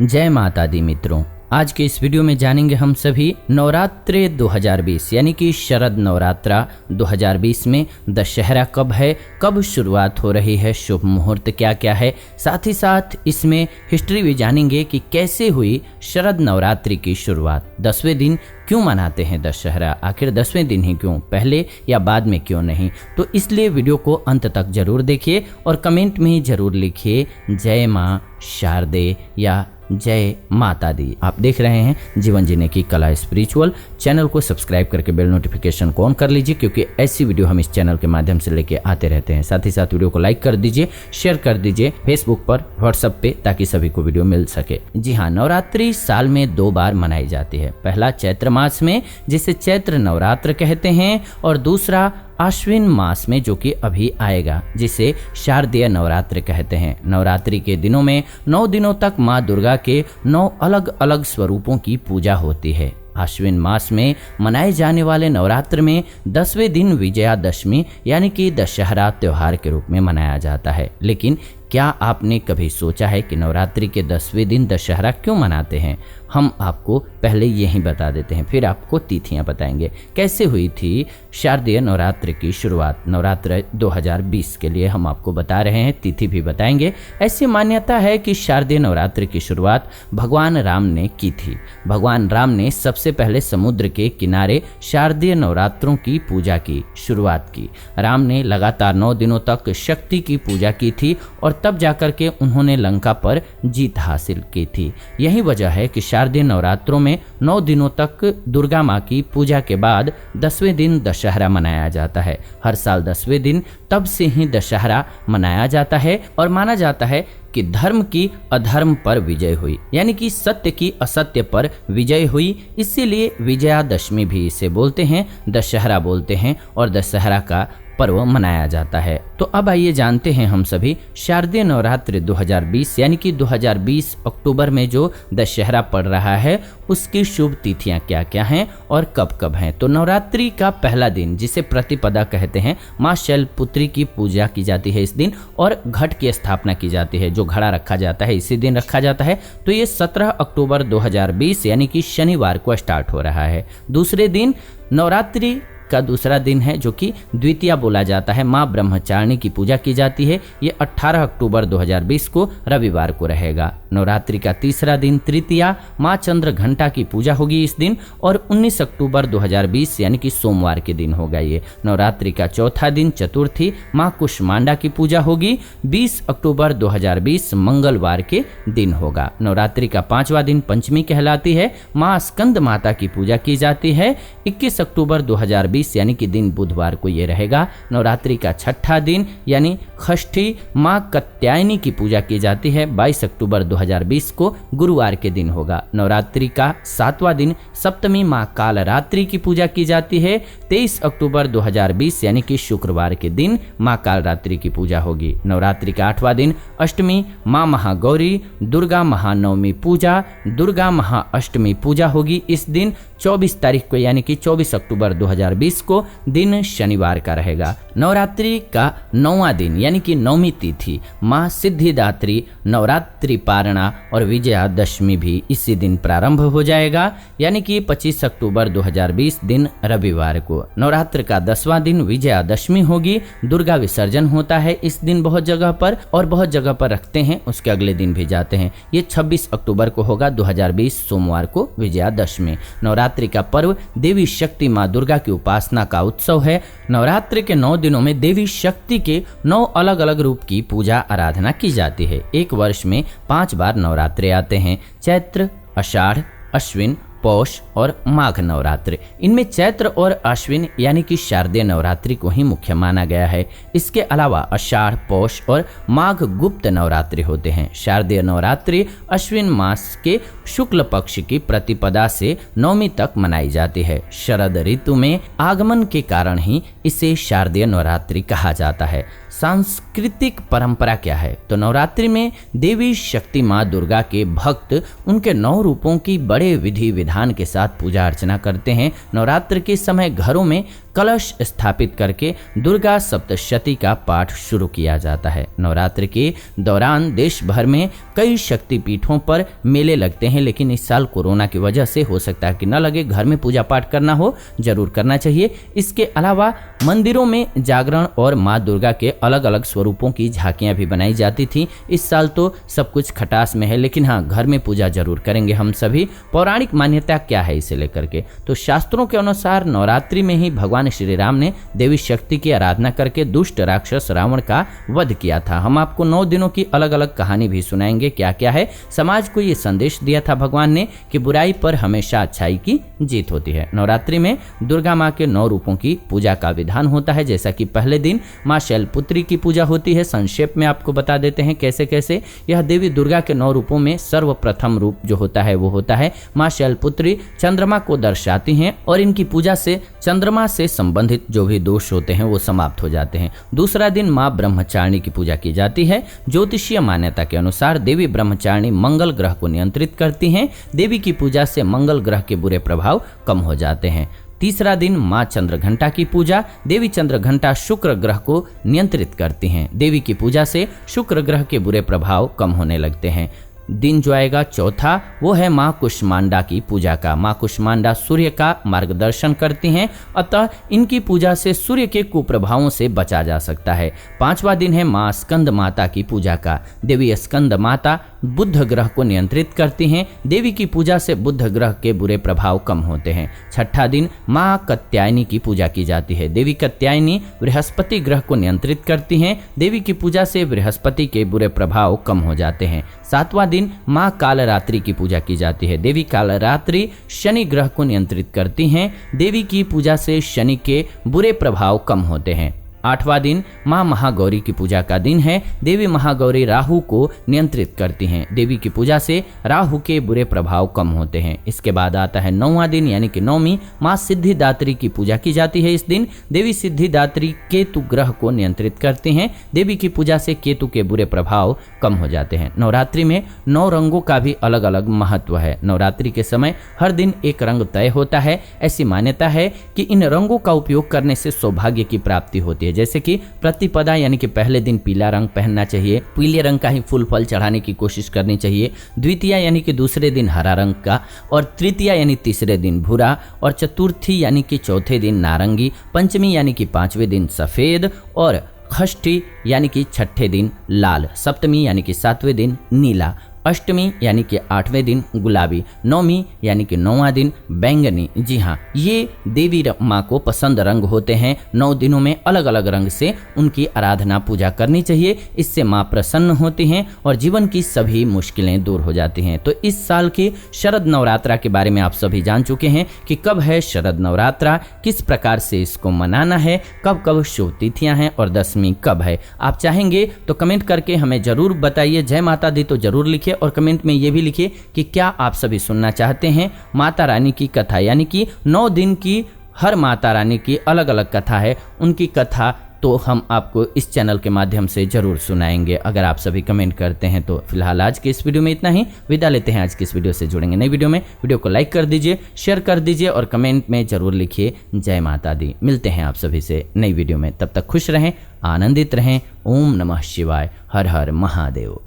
जय माता दी मित्रों, आज के इस वीडियो में जानेंगे हम सभी नवरात्रि 2020 यानी कि शरद नवरात्रा 2020 में दशहरा कब है, कब शुरुआत हो रही है, शुभ मुहूर्त क्या क्या है। साथ ही साथ इसमें हिस्ट्री भी जानेंगे कि कैसे हुई शरद नवरात्रि की शुरुआत, 10वें दिन क्यों मनाते हैं दशहरा, आखिर 10वें दिन ही क्यों, पहले या बाद में क्यों नहीं। तो इसलिए वीडियो को अंत तक जरूर देखिए और कमेंट में ही जरूर लिखिए जय माँ शारदे या जय माता दी। आप देख रहे हैं जीवन जीने की कला स्पिरिचुअल। चैनल को सब्सक्राइब करके बेल नोटिफिकेशन को ऑन कर लीजिए, क्योंकि ऐसी वीडियो हम इस चैनल के माध्यम से लेके आते रहते हैं। साथ ही साथ वीडियो को लाइक कर दीजिए, शेयर कर दीजिए फेसबुक पर, व्हाट्सएप पे, ताकि सभी को वीडियो मिल सके। जी हाँ, नवरात्रि साल में 2 बार मनाई जाती है। पहला चैत्र मास में, जिसे चैत्र नवरात्र कहते हैं, और दूसरा आश्विन मास में, जो कि अभी आएगा, जिसे शारदीय नवरात्र कहते हैं। नवरात्रि के दिनों में 9 दिनों तक माँ दुर्गा के 9 अलग अलग स्वरूपों की पूजा होती है। आश्विन मास में मनाए जाने वाले नवरात्र में 10वें दिन विजयादशमी यानी कि दशहरा त्योहार के रूप में मनाया जाता है। लेकिन क्या आपने कभी सोचा है कि नवरात्रि के 10वें दिन दशहरा क्यों मनाते हैं? हम आपको पहले यही बता देते हैं, फिर आपको तिथियां बताएंगे। कैसे हुई थी शारदीय नवरात्र की शुरुआत, नवरात्र 2020 के लिए हम आपको बता रहे हैं, तिथि भी बताएंगे। ऐसी मान्यता है कि शारदीय नवरात्र की शुरुआत भगवान राम ने की थी। भगवान राम ने सबसे पहले समुद्र के किनारे शारदीय नवरात्रों की पूजा की शुरुआत की। राम ने लगातार 9 दिनों तक शक्ति की पूजा की थी और तब जाकर के उन्होंने लंका पर जीत हासिल की थी। यही वजह है कि शारदीय नवरात्रों में 9 दिनों तक दुर्गा माँ की पूजा के बाद 10वें दिन दशहरा मनाया जाता है। हर साल 10वें दिन तब से ही दशहरा मनाया जाता है और माना जाता है कि धर्म की अधर्म पर विजय हुई, यानी कि सत्य की असत्य पर विजय हुई। इसीलिए विजयादशमी भी इसे बोलते हैं, दशहरा बोलते हैं और दशहरा का पर्व मनाया जाता है। तो अब आइए जानते हैं हम सभी शारदीय नवरात्रि 2020 यानी कि 2020 अक्टूबर में जो दशहरा पड़ रहा है, उसकी शुभ तिथियां क्या क्या हैं और कब कब हैं। तो नवरात्रि का पहला दिन, जिसे प्रतिपदा कहते हैं, माँ शैलपुत्री की पूजा की जाती है इस दिन, और घट की स्थापना की जाती है। जो घड़ा रखा जाता है इसी दिन रखा जाता है। तो ये 17 अक्टूबर 2020 यानी कि शनिवार को स्टार्ट हो रहा है। दूसरे दिन नवरात्रि का दूसरा दिन है, जो कि द्वितीया बोला जाता है। माँ ब्रह्मचारिणी की पूजा की जाती है। ये 18 अक्टूबर 2020 को रविवार को रहेगा। नवरात्रि का तीसरा दिन तृतीया, माँ चंद्र घंटा की पूजा होगी इस दिन, और 19 अक्टूबर 2020 यानी कि सोमवार के दिन होगा ये। नवरात्रि का चौथा दिन चतुर्थी, माँ कुष्मांडा की पूजा होगी। 20 अक्टूबर 2020 मंगलवार के दिन होगा। नवरात्रि का 5वां दिन पंचमी कहलाती है। माँ स्कंद माता की पूजा की जाती है। 21 अक्टूबर 2020 यानी कि दिन बुधवार को ये रहेगा। नवरात्रि का 6ठा दिन यानी षष्ठी, माँ कात्यायनी की पूजा की जाती है। 22 अक्टूबर 2020 को गुरुवार के दिन होगा। नवरात्रि का 7वां दिन सप्तमी, माँ कालरात्रि की पूजा की जाती है। 23 अक्टूबर 2020 यानी कि शुक्रवार के दिन माँ कालरात्रि की पूजा होगी। नवरात्रि का 8वां दिन अष्टमी, माँ महागौरी, दुर्गा महानवमी पूजा, दुर्गा महाअष्टमी पूजा होगी इस दिन। 24 तारीख को यानी कि 24 अक्टूबर 2020 को दिन शनिवार का रहेगा। नवरात्रि का 9वां दिन यानी कि 9वीं तिथि, माँ सिद्धिदात्री नवरात्रि पारणा और विजयादशमी भी इसी दिन प्रारंभ हो जाएगा, यानी कि 25 अक्टूबर 2020 दिन रविवार को। नवरात्र का 10वां दिन विजयादशमी होगी। दुर्गा विसर्जन होता है इस दिन बहुत जगह पर, और बहुत जगह पर रखते हैं, उसके अगले दिन भी जाते हैं। ये 26 अक्टूबर को होगा 2020 सोमवार को विजयादशमी। नवरात्रि का पर्व देवी शक्ति माँ दुर्गा की उपासना का उत्सव है। नवरात्रि के 9 दिनों में देवी शक्ति के 9 अलग अलग रूप की पूजा आराधना की जाती है। एक वर्ष में 5 बार नवरात्रे आते हैं, चैत्र, आषाढ़, अश्विन, पौष और माघ नवरात्रि। इनमें चैत्र और अश्विन यानी कि शारदीय नवरात्रि को ही मुख्य माना गया है। इसके अलावा आषाढ़, पौष और माघ गुप्त नवरात्रि होते हैं। शारदीय नवरात्रि अश्विन मास के शुक्ल पक्ष की प्रतिपदा से 9वीं तक मनाई जाती है। शरद ऋतु में आगमन के कारण ही इसे शारदीय नवरात्रि कहा जाता है। सांस्कृतिक परंपरा क्या है? तो नवरात्रि में देवी शक्ति माँ दुर्गा के भक्त उनके 9 रूपों की बड़े विधि विधान के साथ पूजा अर्चना करते हैं। नवरात्र के समय घरों में कलश स्थापित करके दुर्गा सप्तशती का पाठ शुरू किया जाता है। नवरात्र के दौरान देश भर में कई शक्तिपीठों पर मेले लगते हैं, लेकिन इस साल कोरोना की वजह से हो सकता है कि न लगे। घर में पूजा पाठ करना हो जरूर करना चाहिए। इसके अलावा मंदिरों में जागरण और माँ दुर्गा के अलग अलग स्वरूपों की झांकियां भी बनाई जाती थी। इस साल तो सब कुछ खटास में है, लेकिन हाँ, घर में पूजा जरूर करेंगे हम सभी। पौराणिक मान्यता क्या है इसे लेकर के, तो शास्त्रों के अनुसार नवरात्रि में ही भगवान श्री राम ने देवी शक्ति की आराधना करके दुष्ट राक्षस रावण का वध किया था। हम आपको 9 दिनों की अलग अलग कहानी भी सुनाएंगे, क्या क्या है। समाज को ये संदेश दिया था भगवान ने कि बुराई पर हमेशा अच्छाई की जीत होती है। नवरात्रि में दुर्गा माँ के 9 रूपों की पूजा का विधान होता है। जैसा कि पहले दिन माँ शैलपुत्री की पूजा होती है। संक्षेप में आपको बता देते हैं कैसे कैसे। यह देवी दुर्गा के 9 रूपों में सर्वप्रथम रूप जो होता है वो होता है माँ शैलपुत्री। चंद्रमा को दर्शाती हैं और इनकी पूजा से चंद्रमा से संबंधित जो भी दोष होते हैं वो समाप्त हो जाते हैं। दूसरा दिन माँ ब्रह्मचारिणी की पूजा की जाती है। ज्योतिषीय मान्यता के अनुसार देवी ब्रह्मचारिणी मंगल ग्रह को नियंत्रित करती हैं। देवी की पूजा से मंगल ग्रह के बुरे प्रभाव कम हो जाते हैं। तीसरा दिन माँ चंद्रघंटा की पूजा। देवी चंद्रघंटा शुक्र ग्रह को नियंत्रित करती हैं। देवी की पूजा से शुक्र ग्रह के बुरे प्रभाव कम होने लगते हैं। दिन जो आएगा चौथा वो है माँ कुष्मांडा की पूजा का। माँ कुष्मांडा सूर्य का मार्गदर्शन करती हैं, अतः इनकी पूजा से सूर्य के कुप्रभावों से बचा जा सकता है। 5वां दिन है माँ स्कंद माता की पूजा का। देवी स्कंद माता बुध ग्रह को नियंत्रित करती हैं। देवी की पूजा से बुध ग्रह के बुरे प्रभाव कम होते हैं। 6ठा दिन माँ कात्यायनी की पूजा की जाती है। देवी कात्यायनी बृहस्पति ग्रह को नियंत्रित करती हैं। देवी की पूजा से बृहस्पति के बुरे प्रभाव कम हो जाते हैं। 7वां दिन माँ कालरात्रि की पूजा की जाती है। देवी कालरात्रि शनि ग्रह को नियंत्रित करती हैं। देवी की पूजा से शनि के बुरे प्रभाव कम होते हैं। 8वां दिन माँ महागौरी की पूजा का दिन है। देवी महागौरी राहु को नियंत्रित करती हैं। देवी की पूजा से राहु के बुरे प्रभाव कम होते हैं। इसके बाद आता है 9वां दिन यानी कि नौमी। माँ सिद्धिदात्री की पूजा की जाती है। इस दिन देवी सिद्धिदात्री केतु ग्रह को नियंत्रित करती हैं। देवी की पूजा से केतु के बुरे प्रभाव कम हो जाते हैं। नवरात्रि में 9 रंगों का भी अलग अलग महत्व है। नवरात्रि के समय हर दिन एक रंग तय होता है। ऐसी मान्यता है कि इन रंगों का उपयोग करने से सौभाग्य की प्राप्ति होती है। जैसे कि प्रतिपदा यानी कि पहले दिन पीला रंग पहनना चाहिए, पीले रंग का ही फूल फल चढ़ाने की कोशिश करनी चाहिए। द्वितीया यानी कि दूसरे दिन हरा रंग का, और तृतीया यानी तीसरे दिन भूरा, और चतुर्थी यानी कि चौथे दिन नारंगी, पंचमी यानी कि 5वें दिन सफेद, और षष्ठी यानी कि 6ठे दिन लाल, सप्तमी यानी कि 7वें दिन नीला, अष्टमी यानी कि 8वें दिन गुलाबी, नौमी यानी कि 9वां दिन बैंगनी। जी हाँ, ये देवी माँ को पसंद रंग होते हैं। 9 दिनों में अलग अलग रंग से उनकी आराधना पूजा करनी चाहिए। इससे माँ प्रसन्न होती हैं और जीवन की सभी मुश्किलें दूर हो जाती हैं। तो इस साल के शरद नवरात्रा के बारे में आप सभी जान चुके हैं कि कब है शरद नवरात्रा, किस प्रकार से इसको मनाना है, कब कब शुभ तिथियां हैं और दशमी कब है। आप चाहेंगे तो कमेंट करके हमें जरूर बताइए। जय माता दी तो जरूर लिखिए और कमेंट में ये भी लिखिए कि क्या आप सभी सुनना चाहते हैं माता रानी की कथा, यानी कि 9 दिन की हर माता रानी की अलग अलग कथा है, उनकी कथा तो हम आपको इस चैनल के माध्यम से जरूर सुनाएंगे अगर आप सभी कमेंट करते हैं तो। फिलहाल आज के इस वीडियो में इतना ही, विदा लेते हैं। आज की इस वीडियो से जुड़ेंगे नई वीडियो में। वीडियो को लाइक कर दीजिए, शेयर कर दीजिए और कमेंट में जरूर लिखिए जय माता दी। मिलते हैं आप सभी से नई वीडियो में, तब तक खुश रहें, आनंदित रहें। ओम नमः शिवाय, हर हर महादेव।